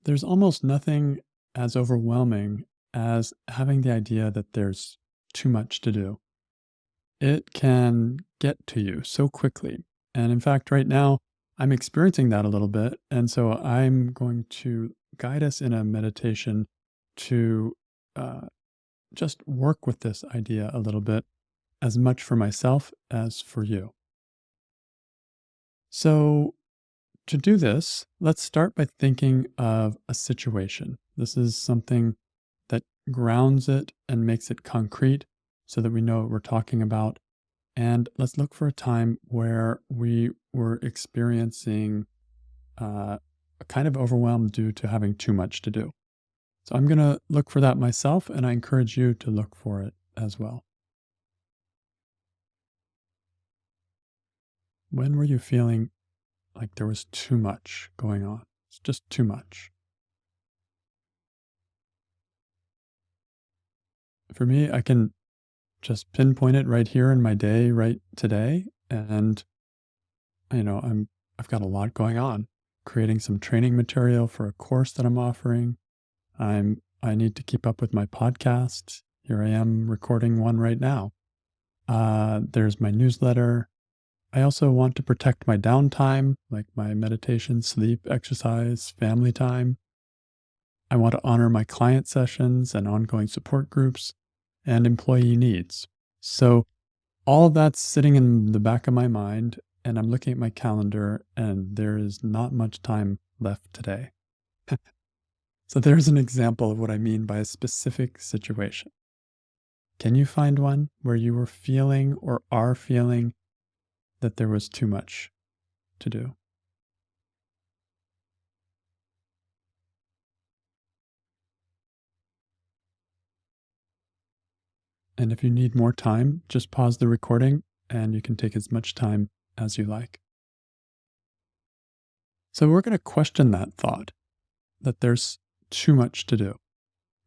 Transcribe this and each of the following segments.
There's almost nothing as overwhelming as having the idea that there's too much to do. It can get to you so quickly. And in fact, right now, I'm experiencing that a little bit. And so I'm going to guide us in a meditation to uh, just work with this idea a little bit, as much for myself as for you. So, to do this, let's start by thinking of a situation. This is something that grounds it and makes it concrete so that we know what we're talking about. And let's look for a time where we were experiencing a kind of overwhelm due to having too much to do. So I'm going to look for that myself, and I encourage you to look for it as well. When were you feeling like there was too much going on? It's just too much. For me, I can just pinpoint it right here in my day, right today. And, I've got a lot going on, creating some training material for a course that I'm offering. I need to keep up with my podcast. Here I am recording one right now. There's my newsletter. I also want to protect my downtime, like my meditation, sleep, exercise, family time. I want to honor my client sessions and ongoing support groups and employee needs. So all of that's sitting in the back of my mind, and I'm looking at my calendar, and there is not much time left today. So there's an example of what I mean by a specific situation. Can you find one where you were feeling or are feeling that there was too much to do? And if you need more time, just pause the recording and you can take as much time as you like. So we're going to question that thought that there's too much to do.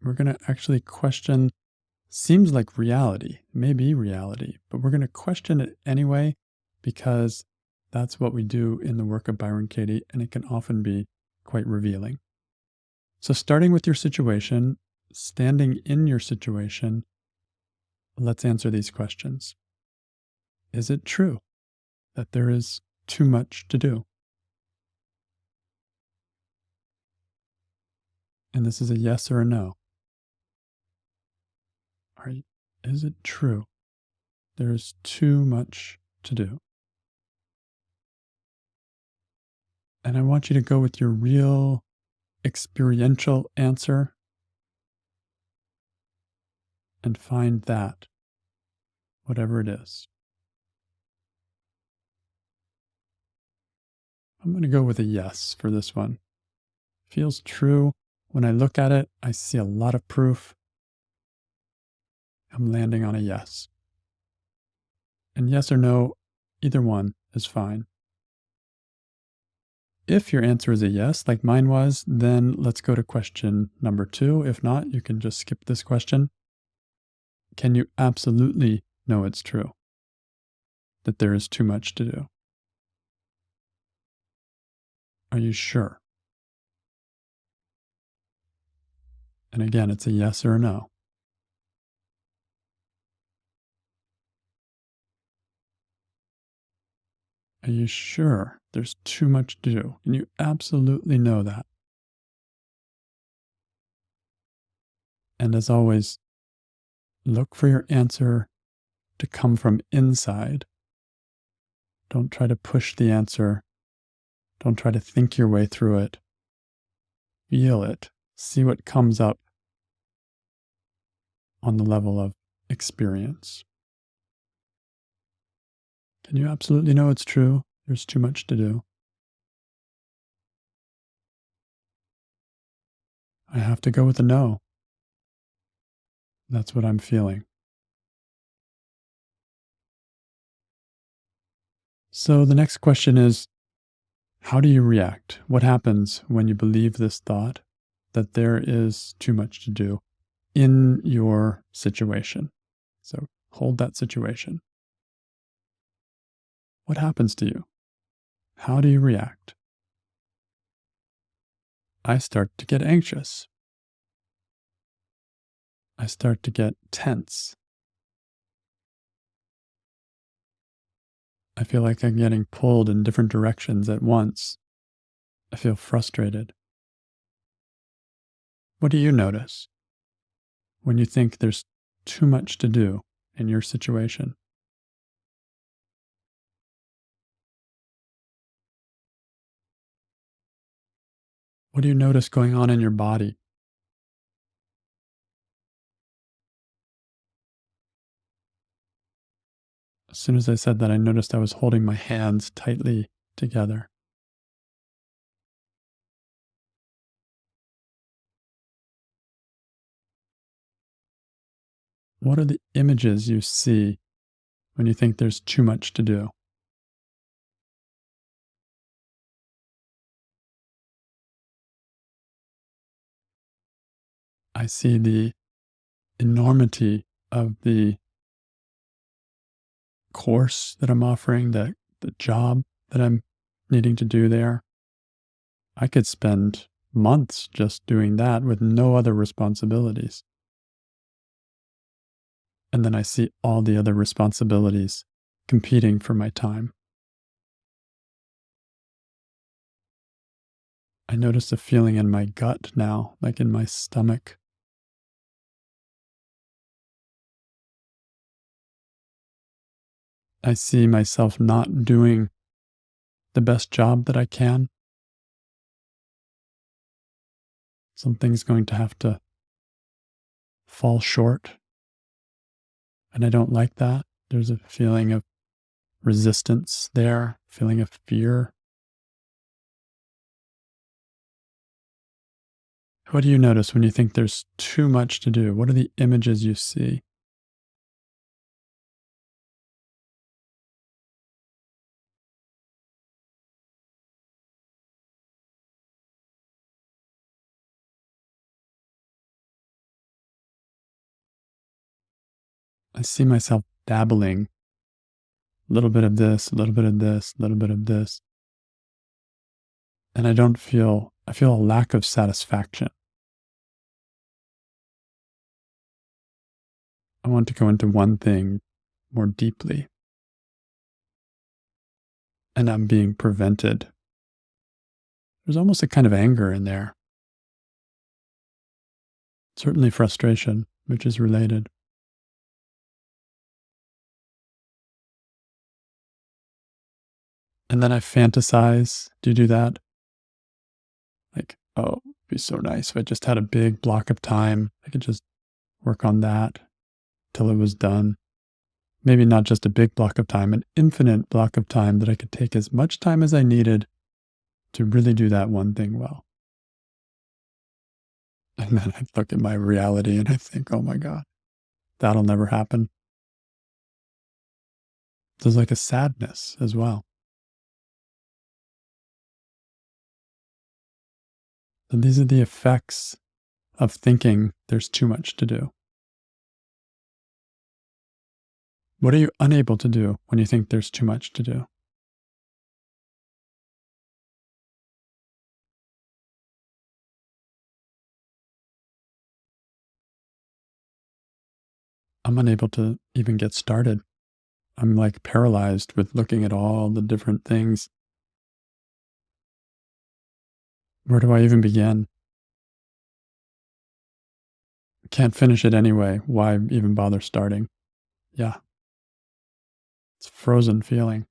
We're going to actually question, seems like reality, maybe reality, but we're going to question it anyway because that's what we do in the work of Byron Katie, and it can often be quite revealing. So starting with your situation, standing in your situation, let's answer these questions. Is it true that there is too much to do? And this is a yes or a no. Is it true there is too much to do? And I want you to go with your real experiential answer and find that, whatever it is. I'm going to go with a yes for this one. Feels true. When I look at it, I see a lot of proof. I'm landing on a yes. And yes or no, either one is fine. If your answer is a yes, like mine was, then let's go to question number 2. If not, you can just skip this question. Can you absolutely know it's true that there is too much to do? Are you sure? And again, it's a yes or a no. Are you sure there's too much to do? And you absolutely know that. And as always, look for your answer to come from inside. Don't try to push the answer. Don't try to think your way through it. Feel it. See what comes up on the level of experience. Can you absolutely know it's true? There's too much to do. I have to go with a no. That's what I'm feeling. So the next question is, how do you react? What happens when you believe this thought that there is too much to do in your situation? So hold that situation. What happens to you? How do you react? I start to get anxious. I start to get tense. I feel like I'm getting pulled in different directions at once. I feel frustrated. What do you notice when you think there's too much to do in your situation? What do you notice going on in your body? As soon as I said that, I noticed I was holding my hands tightly together. What are the images you see when you think there's too much to do? I see the enormity of the course that I'm offering, the job that I'm needing to do there. I could spend months just doing that with no other responsibilities. And then I see all the other responsibilities competing for my time. I notice a feeling in my gut now, like in my stomach. I see myself not doing the best job that I can. Something's going to have to fall short. And I don't like that. There's a feeling of resistance there, feeling of fear. What do you notice when you think there's too much to do? What are the images you see? I see myself dabbling a little bit of this, a little bit of this, a little bit of this. And I feel a lack of satisfaction. I want to go into one thing more deeply, and I'm being prevented. There's almost a kind of anger in there, certainly frustration, which is related. And then I fantasize. Do you do that? Like, oh, it'd be so nice if I just had a big block of time. I could just work on that till it was done. Maybe not just a big block of time, an infinite block of time that I could take as much time as I needed to really do that one thing well. And then I look at my reality and I think, oh my God, that'll never happen. There's like a sadness as well. And these are the effects of thinking there's too much to do. What are you unable to do when you think there's too much to do? I'm unable to even get started. I'm like paralyzed with looking at all the different things. Where do I even begin? Can't finish it anyway. Why even bother starting? Yeah, it's a frozen feeling.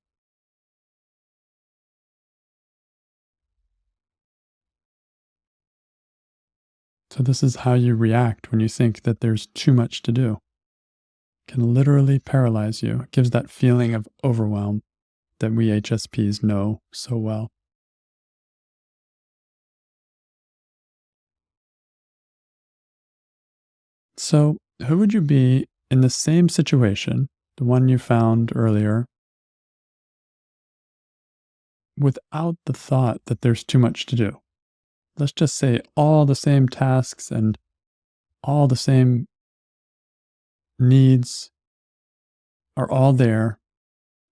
So, this is how you react when you think that there's too much to do. It can literally paralyze you. It gives that feeling of overwhelm that we HSPs know so well. So, who would you be in the same situation, the one you found earlier, without the thought that there's too much to do? Let's just say all the same tasks and all the same needs are all there.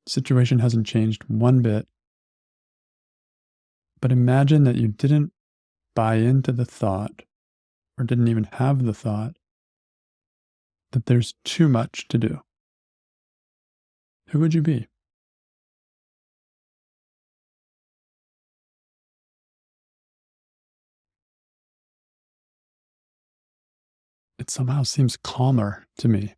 Situation hasn't changed one bit. But imagine that you didn't buy into the thought, or didn't even have the thought, that there's too much to do, who would you be? It somehow seems calmer to me.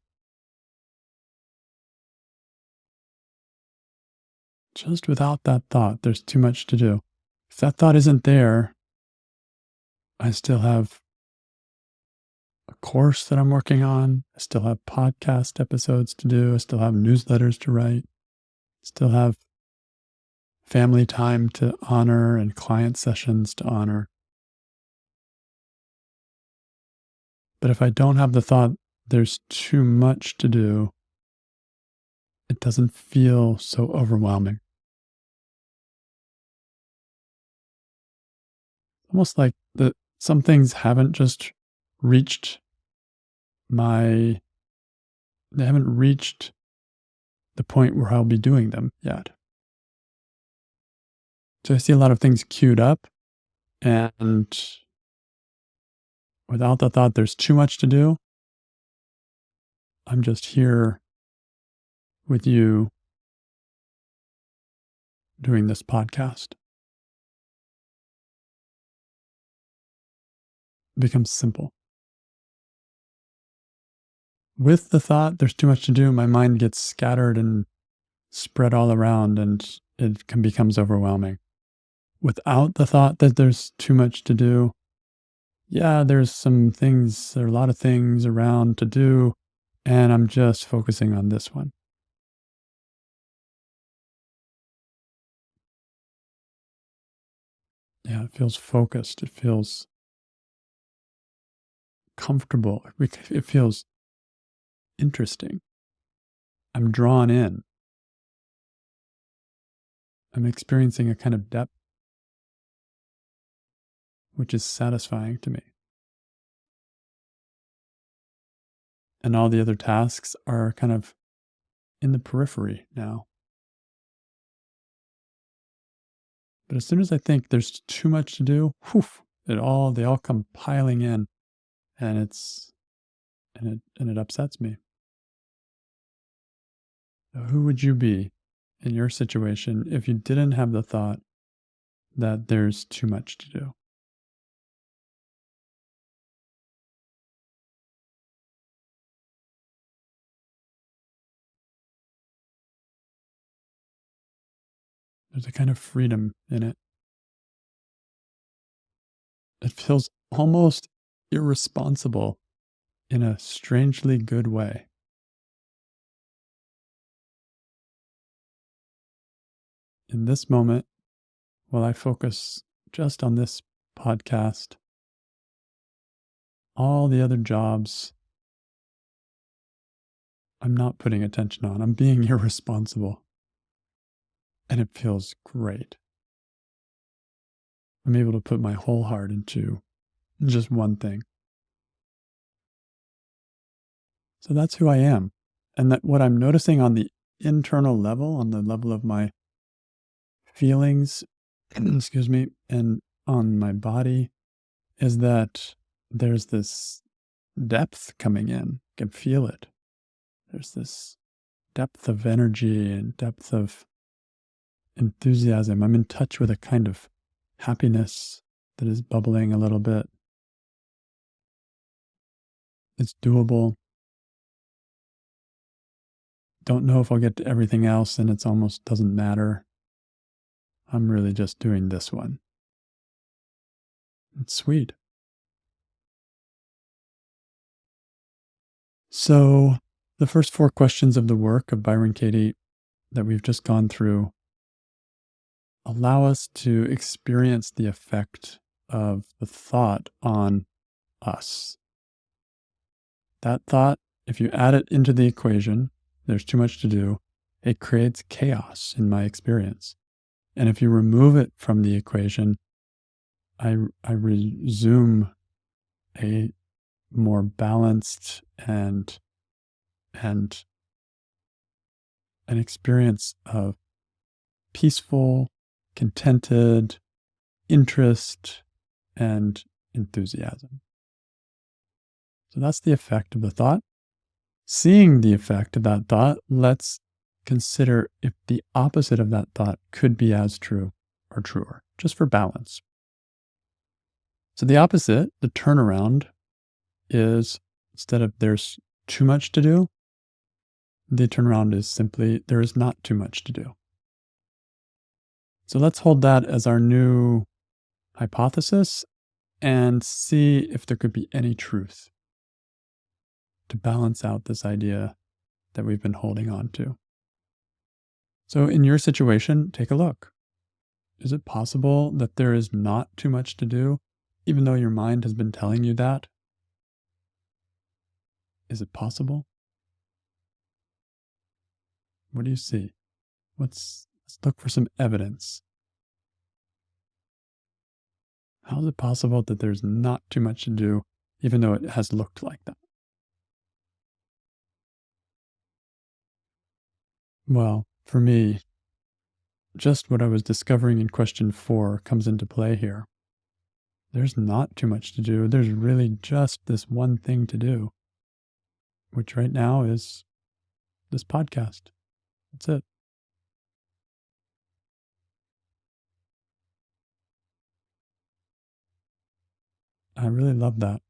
Just without that thought, there's too much to do. If that thought isn't there, I still have a course that I'm working on. I still have podcast episodes to do. I still have newsletters to write. Still have family time to honor and client sessions to honor. But if I don't have the thought, there's too much to do, it doesn't feel so overwhelming. Almost like some things haven't just reached my, they haven't reached the point where I'll be doing them yet. So I see a lot of things queued up, and without the thought there's too much to do, I'm just here with you doing this podcast. It becomes simple. With the thought there's too much to do, my mind gets scattered and spread all around, and becomes overwhelming. Without the thought that there's too much to do, yeah, there are a lot of things around to do, and I'm just focusing on this one. Yeah, it feels focused. It feels comfortable. It feels interesting. I'm drawn in. I'm experiencing a kind of depth which is satisfying to me. And all the other tasks are kind of in the periphery now. But as soon as I think there's too much to do, they all come piling in, and it upsets me. So who would you be in your situation if you didn't have the thought that there's too much to do? There's a kind of freedom in it. It feels almost irresponsible in a strangely good way. In this moment, while I focus just on this podcast, all the other jobs I'm not putting attention on. I'm being irresponsible. And it feels great. I'm able to put my whole heart into just one thing. So that's who I am. And that what I'm noticing on the internal level, on the level of my feelings, excuse me, and on my body, is that there's this depth coming in. I can feel it. There's this depth of energy and depth of enthusiasm. I'm in touch with a kind of happiness that is bubbling a little bit. It's doable. Don't know if I'll get to everything else, and it's almost doesn't matter. I'm really just doing this one. It's sweet. So, the first 4 questions of the work of Byron Katie that we've just gone through allow us to experience the effect of the thought on us. That thought, if you add it into the equation, there's too much to do, it creates chaos in my experience. And if you remove it from the equation, I resume a more balanced and an experience of peaceful, contented interest, and enthusiasm. So that's the effect of the thought. Seeing the effect of that thought, let's consider if the opposite of that thought could be as true or truer, just for balance. So the opposite, the turnaround, is instead of there's too much to do, the turnaround is simply there is not too much to do. So let's hold that as our new hypothesis and see if there could be any truth to balance out this idea that we've been holding on to. So, in your situation, take a look. Is it possible that there is not too much to do, even though your mind has been telling you that? Is it possible? What do you see? Let's look for some evidence. How is it possible that there's not too much to do, even though it has looked like that? Well, for me, just what I was discovering in question 4 comes into play here. There's not too much to do. There's really just this one thing to do, which right now is this podcast. That's it. I really love that.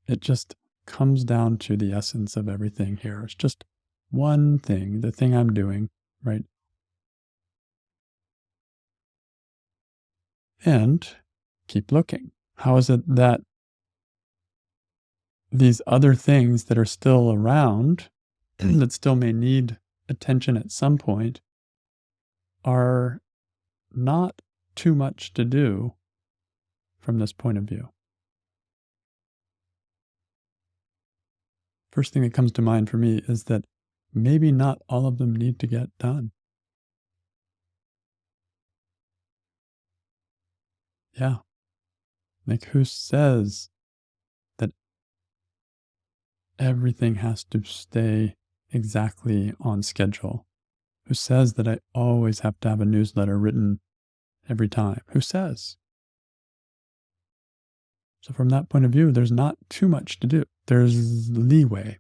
It just comes down to the essence of everything here. It's just one thing, the thing I'm doing, right? And keep looking. How is it that these other things that are still around, that still may need attention at some point, are not too much to do from this point of view? First thing that comes to mind for me is that maybe not all of them need to get done. Yeah. Like, who says that everything has to stay exactly on schedule? Who says that I always have to have a newsletter written every time? Who says? So, from that point of view, there's not too much to do. There's leeway.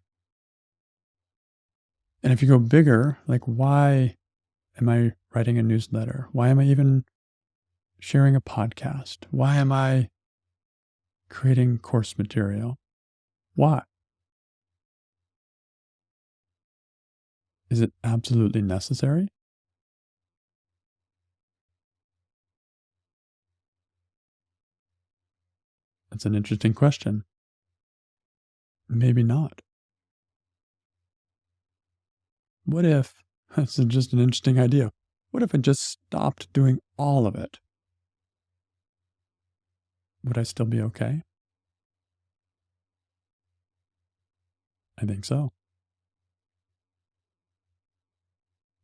And if you go bigger, like, why am I writing a newsletter? Why am I even sharing a podcast? Why am I creating course material? Why? Is it absolutely necessary? That's an interesting question. Maybe not. What if, that's just an interesting idea. What if I just stopped doing all of it? Would I still be okay? I think so.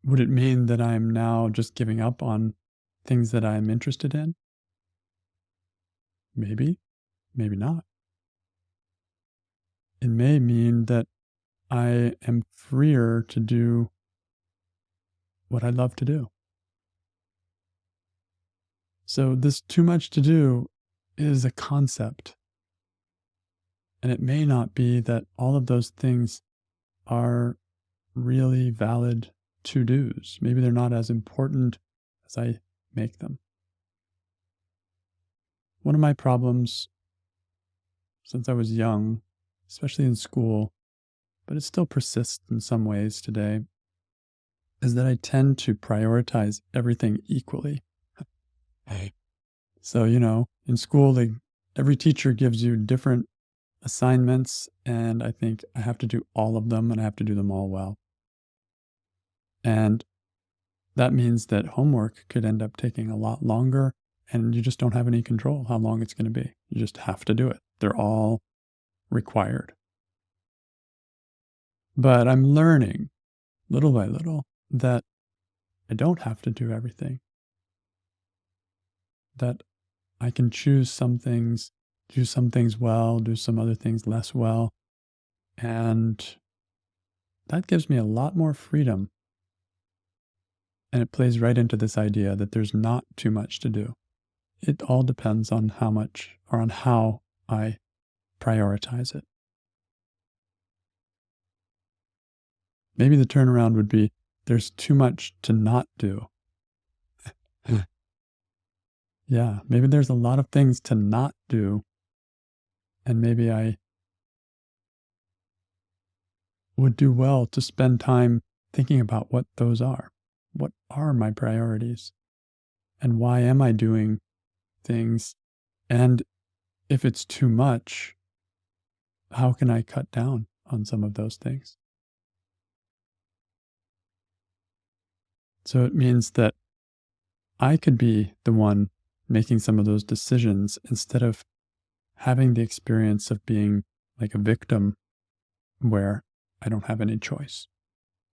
Would it mean that I'm now just giving up on things that I'm interested in? Maybe, maybe not. It may mean that I am freer to do what I love to do. So, this too much to do is a concept. And it may not be that all of those things are really valid to dos. Maybe they're not as important as I make them. One of my problems since I was young, especially in school, but it still persists in some ways today, is that I tend to prioritize everything equally. Hey. So, in school, every teacher gives you different assignments, and I think I have to do all of them and I have to do them all well. And that means that homework could end up taking a lot longer, and you just don't have any control how long it's going to be. You just have to do it. They're all required. But I'm learning little by little that I don't have to do everything, that I can choose some things, do some things well, do some other things less well. And that gives me a lot more freedom. And it plays right into this idea that there's not too much to do. it all depends on how much or on how I prioritize it. Maybe the turnaround would be there's too much to not do. Yeah, maybe there's a lot of things to not do, and maybe I would do well to spend time thinking about what those are. What are my priorities? And why am I doing things? And if it's too much, how can I cut down on some of those things? So it means that I could be the one making some of those decisions instead of having the experience of being like a victim where I don't have any choice.